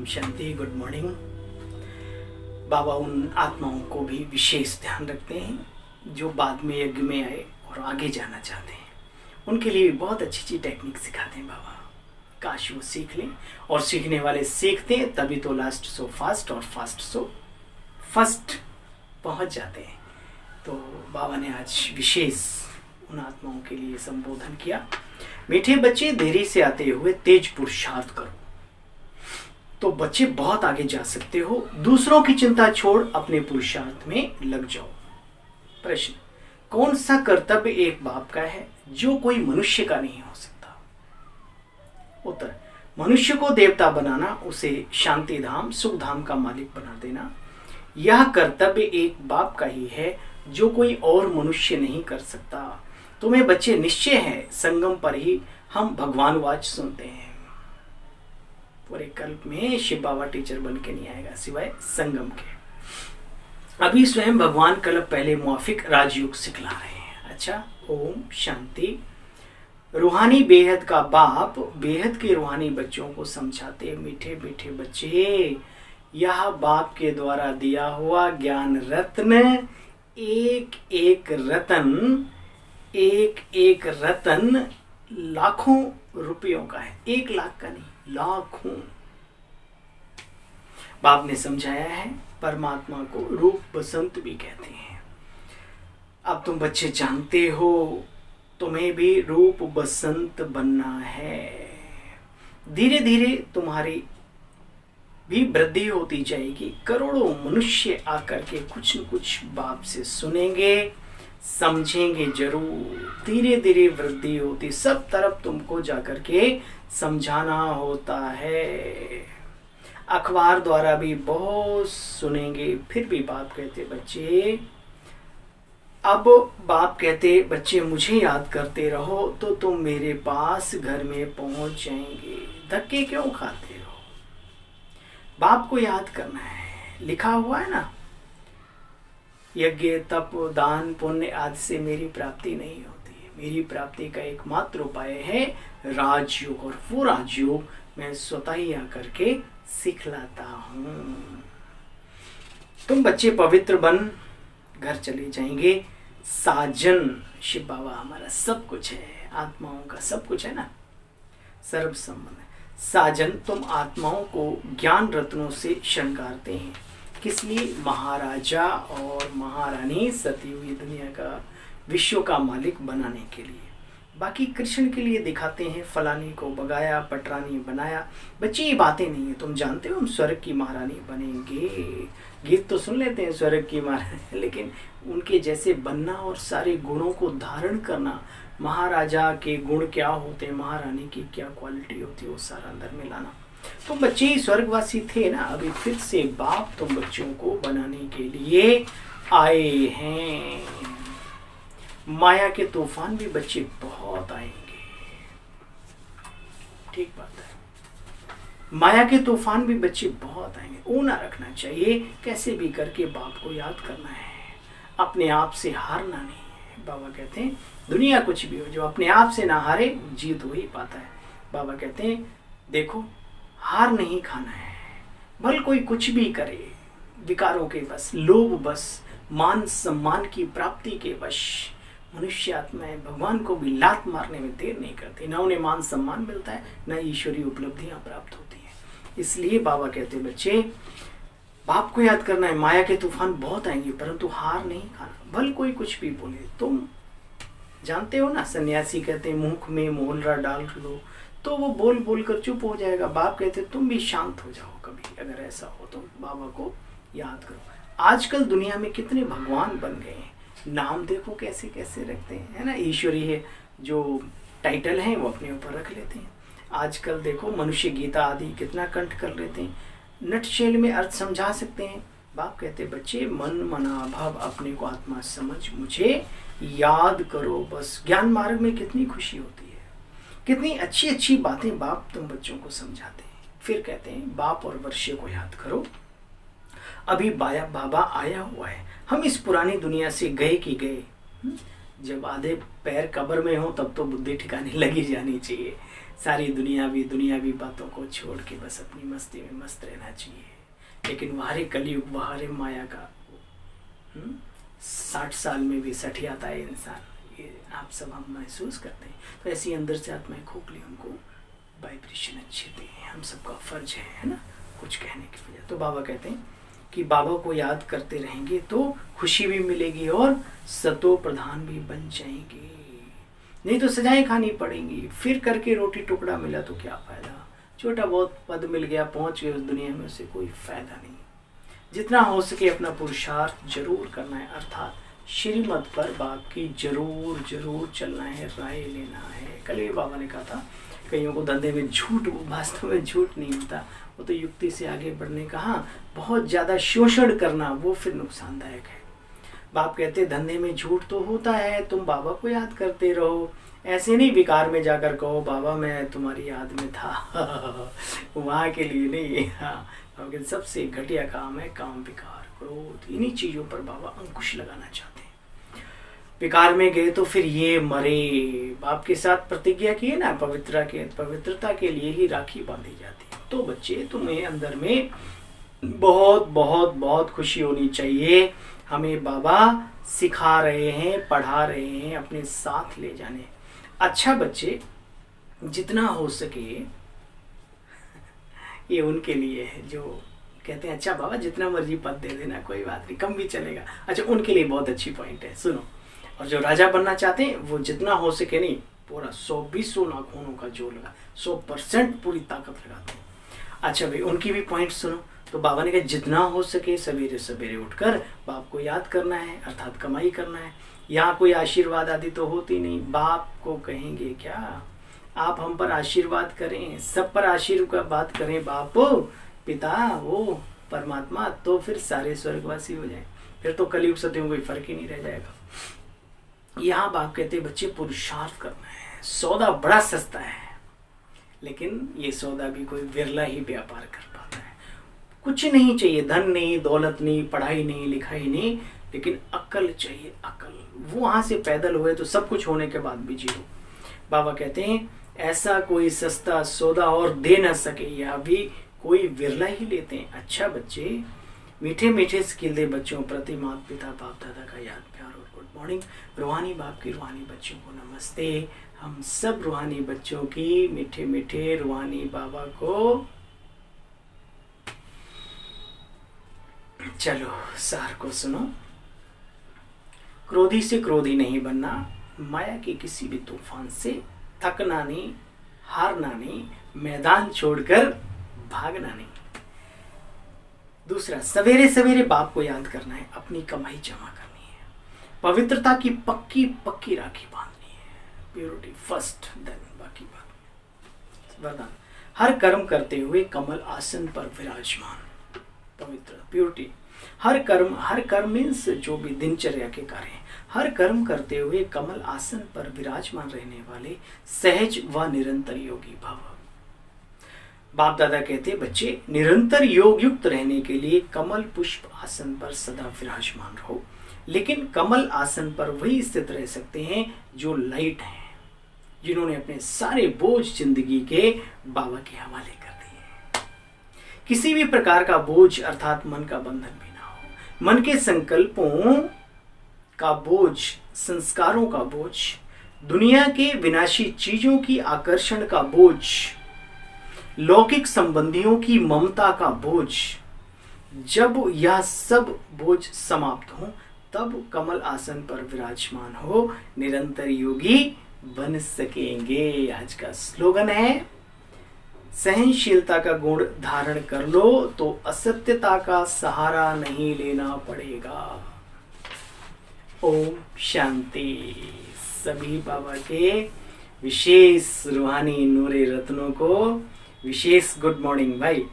Om Shanti. Good morning. बाबा उन आत्माओं को भी विशेष ध्यान रखते हैं जो बाद में यज्ञ में आए और आगे जाना चाहते हैं। उनके लिए भी बहुत अच्छी अच्छी टेक्निक सिखाते हैं बाबा। काश वो सीख लें, और सीखने वाले सीखते हैं तभी तो लास्ट सो फास्ट और फास्ट सो फर्स्ट पहुंच जाते हैं। तो बाबा ने आज विशेष उन आत्माओं के लिए संबोधन किया। मीठे बच्चे, देरी से आते हुए तेज पुरुषार्थ करो तो बच्चे बहुत आगे जा सकते हो। दूसरों की चिंता छोड़ अपने पुरुषार्थ में लग जाओ। प्रश्न, कौन सा कर्तव्य एक बाप का है जो कोई मनुष्य का नहीं हो सकता? उत्तर, मनुष्य को देवता बनाना, उसे शांति धाम सुख धाम का मालिक बना देना, यह कर्तव्य एक बाप का ही है जो कोई और मनुष्य नहीं कर सकता। तुम्हें बच्चे निश्चय है, संगम पर ही हम भगवान वाच सुनते हैं। पूरे कल्प में शिव बाबा टीचर बन के नहीं आएगा सिवाय संगम के। अभी स्वयं भगवान कल्प पहले मुआफिक राजयोग सिखला रहे हैं। अच्छा, ओम शांति। रूहानी बेहद का बाप बेहद के रूहानी बच्चों को समझाते, मीठे मीठे बच्चे, यह बाप के द्वारा दिया हुआ ज्ञान रत्न, एक एक रतन लाखों रुपयों का है। 1 लाख का नहीं, लाखों। बाप ने समझाया है परमात्मा को रूप बसंत भी कहते हैं। अब तुम बच्चे जानते हो तुम्हें भी रूप बसंत बनना है। धीरे धीरे तुम्हारी भी वृद्धि होती जाएगी। करोड़ों मनुष्य आकर के कुछ न कुछ बाप से सुनेंगे, समझेंगे जरूर। धीरे धीरे वृद्धि होती, सब तरफ तुमको जाकर के समझाना होता है। अखबार द्वारा भी बहुत सुनेंगे, फिर भी बाप कहते बच्चे, अब बाप कहते बच्चे मुझे याद करते रहो तो तुम मेरे पास घर में पहुंच जाएंगे। धक्के क्यों खाते हो? बाप को याद करना है। लिखा हुआ है ना, यज्ञ तप दान पुण्य आदि से मेरी प्राप्ति नहीं होती है। मेरी प्राप्ति का एकमात्र उपाय है राजयोग, और वो राजयोग मैं स्वतः ही आकर के सिखलाता हूँ। तुम बच्चे पवित्र बन घर चले जाएंगे। साजन शिव बाबा हमारा सब कुछ है, आत्माओं का सब कुछ है ना, सर्व संबंध। साजन, तुम आत्माओं को ज्ञान रत्नों से शृंगारते हैं। किस लिए? महाराजा और महारानी सती हुई दुनिया का, विश्व का मालिक बनाने के लिए। बाकी कृष्ण के लिए दिखाते हैं, फलानी को बगाया पटरानी बनाया। बच्चे ये बातें नहीं है। तुम जानते हो हम स्वर्ग की महारानी बनेंगे। गीत तो सुन लेते हैं स्वर्ग की महारानी, लेकिन उनके जैसे बनना और सारे गुणों को धारण करना, महाराजा के गुण क्या होते हैं, महारानी की क्या क्वालिटी होती है, वो सारा अंदर में लाना। तो बच्चे ही स्वर्गवासी थे ना, अभी फिर से बाप तुम बच्चों को बनाने के लिए आए हैं। माया के तूफान भी बच्चे बहुत आएंगे। ठीक बात है, माया के तूफान भी बच्चे बहुत आएंगे। ऊना रखना चाहिए, कैसे भी करके बाप को याद करना है। अपने आप से हारना नहीं है। बाबा कहते हैं दुनिया कुछ भी हो, जो अपने आप से ना हारे जीत हो ही पाता है। बाबा कहते हैं देखो, हार नहीं खाना है। भल कोई कुछ भी करे, विकारों के बस, लोभ बस, मान सम्मान की प्राप्ति के वश मनुष्य आत्माएं भगवान को भी लात मारने में देर नहीं करती। ना उन्हें मान सम्मान मिलता है, ना ईश्वरीय उपलब्धियां प्राप्त होती हैं। इसलिए बाबा कहते हैं बच्चे, बाप को याद करना है। माया के तूफान बहुत आएंगे, परंतु हार नहीं खाना। भल कोई कुछ भी बोले, तुम जानते हो ना, सन्यासी कहते हैं मुख में मोहलरा डाल लो तो वो बोल बोल कर चुप हो जाएगा। बाप कहते तुम भी शांत हो जाओ कभी, अगर ऐसा हो तो बाबा को याद करो। आजकल दुनिया में कितने भगवान बन गए हैं, नाम देखो कैसे कैसे रखते हैं, है ना। ईश्वरीय जो टाइटल हैं वो अपने ऊपर रख लेते हैं। आजकल देखो मनुष्य गीता आदि कितना कंठ कर लेते हैं, नटशेल में अर्थ समझा सकते हैं। बाप कहते बच्चे, मन मना भाव अपने को आत्मा समझ मुझे याद करो बस। ज्ञान मार्ग में कितनी खुशी होती है, कितनी अच्छी अच्छी बातें बाप तुम बच्चों को समझाते हैं। फिर कहते हैं बाप और वर्ष्य को याद करो। अभी बाबा आया हुआ है, हम इस पुरानी दुनिया से गए कि गए। जब आधे पैर कब्र में हो तब तो बुद्धि ठिकाने लगी जानी चाहिए। सारी दुनियावी बातों को छोड़ के बस अपनी मस्ती में मस्त रहना चाहिए। लेकिन वाहरे कलयुग, वाहरे माया का 60 साल में भी सठ आता है इंसान, ये आप सब हम महसूस करते हैं। तो ऐसी अंदर से आत्माएं खोखली, उनको वाइब्रेशन अच्छे दें, हम सबका फर्ज है ना कुछ कहने की वजह। तो बाबा कहते हैं कि बाबा को याद करते रहेंगे तो खुशी भी मिलेगी और सतो प्रधान भी बन जाएंगे। नहीं तो सजाएं खानी पड़ेंगी, फिर करके रोटी टुकड़ा मिला तो क्या फायदा, छोटा बहुत पद मिल गया, पहुंच गए उस दुनिया में, उससे कोई फायदा नहीं। जितना हो सके अपना पुरुषार्थ जरूर करना है, अर्थात श्रीमत पर बाप की जरूर चलना है, राय लेना है। कल भी बाबा ने कहा था कईयों को धंधे में झूठ, वास्तव में झूठ नहीं होता, वो तो युक्ति से आगे बढ़ने का, हाँ बहुत ज़्यादा शोषण करना वो फिर नुकसानदायक है। बाप कहते धंधे में झूठ तो होता है, तुम बाबा को याद करते रहो, ऐसे नहीं विकार में जाकर कहो बाबा मैं तुम्हारी याद में था वहाँ के लिए नहीं। हाँ सबसे घटिया काम है काम विकार, क्रोध, इन्हीं चीज़ों पर बाबा अंकुश लगाना चाहते हैं। विकार में गए तो फिर ये मरे। बाप के साथ प्रतिज्ञा की है ना, पवित्रता के लिए ही राखी बांधी जाती है। तो बच्चे तुम्हें अंदर में बहुत बहुत बहुत खुशी होनी चाहिए, हमें बाबा सिखा रहे हैं, पढ़ा रहे हैं, अपने साथ ले जाने। अच्छा बच्चे जितना हो सके, ये उनके लिए है जो कहते हैं अच्छा बाबा जितना मर्जी पद दे देना कोई बात नहीं, कम भी चलेगा। अच्छा उनके लिए बहुत अच्छी पॉइंट है, सुनो। और जो राजा बनना चाहते हैं वो जितना हो सके नहीं, पूरा 120 नाखूनों का जोर लगा, 100% पूरी ताकत लगाते हैं। अच्छा भाई उनकी भी पॉइंट सुनो। तो बाबा ने कहा जितना हो सके सवेरे सवेरे उठकर बाप को याद करना है, अर्थात कमाई करना है। यहाँ कोई आशीर्वाद आदि तो होती नहीं, बाप को कहेंगे क्या आप हम पर आशीर्वाद करें, सब पर आशीर्वाद करें, बाप पिता वो परमात्मा, तो फिर सारे स्वर्गवासी हो जाए, फिर तो कलयुग सतयुग कोई फर्क ही नहीं रह जाएगा। यहाँ बाप कहते बच्चे पुरुषार्थ करना है, सौदा बड़ा सस्ता है, लेकिन ये सौदा भी कोई विरला ही व्यापार कर पाता है। कुछ नहीं चाहिए, धन नहीं, दौलत नहीं, पढ़ाई नहीं, लिखाई नहीं, लेकिन अक्ल चाहिए, अक्ल। वो वहां से पैदल हुए तो सब कुछ होने के बाद भी जियो। बाबा कहते हैं ऐसा कोई सस्ता सौदा और दे न सके, या भी कोई विरला ही लेते हैं। अच्छा बच्चे मीठे मीठे स्किल दे बच्चों प्रति, माता पिता बाप दादा का याद प्यार और गुड मॉर्निंग। रूहानी बाप की रूहानी बच्चों को नमस्ते। हम सब रूहानी बच्चों की मीठे मीठे रूहानी बाबा को चलो सार को सुनो। क्रोधी से क्रोधी नहीं बनना, माया के किसी भी तूफान से थकना नहीं, हारना नहीं, मैदान छोड़कर भागना नहीं। दूसरा सवेरे सवेरे बाप को याद करना है, अपनी कमाई जमा करनी है, पवित्रता की पक्की पक्की राखी बांधनी है, प्योरिटी फर्स्ट देन बाकी बात। वरदान हर कर्म करते हुए कमल आसन पर विराजमान, पवित्र प्योरिटी। हर कर्म मीन्स जो भी दिनचर्या के कार्य हैं, हर कर्म करते हुए कमल आसन पर विराजमान रहने वाले सहज व निरंतर योगी भव। बाप दादा कहते बच्चे निरंतर योग युक्त रहने के लिए कमल पुष्प आसन पर सदा विराजमान रहो। लेकिन कमल आसन पर वही स्थित रह सकते हैं जो लाइट हैं, जिन्होंने अपने सारे बोझ जिंदगी के बाबा के हवाले कर दिए। किसी भी प्रकार का बोझ अर्थात मन का बंधन भी ना हो। मन के संकल्पों का बोझ, संस्कारों का बोझ, दुनिया के विनाशी चीजों की आकर्षण का बोझ, लौकिक संबंधियों की ममता का बोझ, जब यह सब बोझ समाप्त हो तब कमल आसन पर विराजमान हो निरंतर योगी बन सकेंगे। आज का स्लोगन है सहनशीलता का गुण धारण कर लो तो असत्यता का सहारा नहीं लेना पड़ेगा। ओम शांति। सभी बाबा के विशेष रूहानी नूरे रत्नों को विशेष गुड मॉर्निंग भाई।